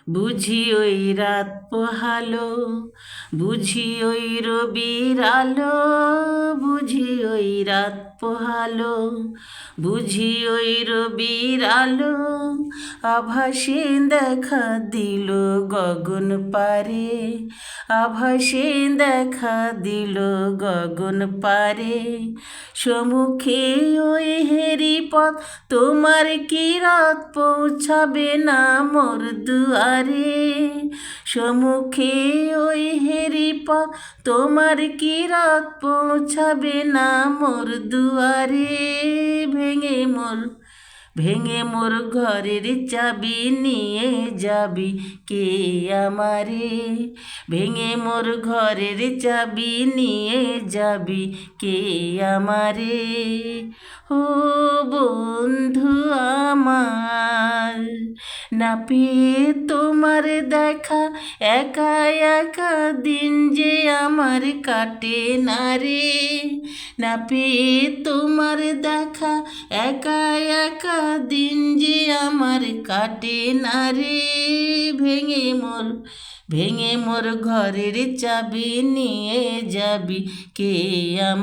বুঝি ওই রাত পোহালো, বুঝি ওই রবির আলো, বুঝি ওই রাত পোহালো, বুঝি ওই রবির আলো, আভাসে দেখা দিল গগন পারে, আভাসে দেখা দিল গগন পারে। সমুখে ওই হেরি পথ, তোমার কি রাত পৌঁছাবে না মোর দুয়ারে। সমুখে ওই হেরি পথ, তোমার কি রাত পৌঁছাবে না মোর দুয়ারে। ভেঙে মোর ঘরের চাবি নিয়ে যাবি কে আমারে। ভেঙে মোর ঘরের চাবি নিয়ে যাবি কে আমারে। ও বন্ধু আমার, না পেয়ে তোমার দেখা, একা একা দিন যে আমার কাটে না রে। না পেয়ে তোমার দেখা, একা একা দিন যে আমার কাটে না রে। ভেঙে মোর ঘরের চাবি নিয়ে যাবি কে আমার।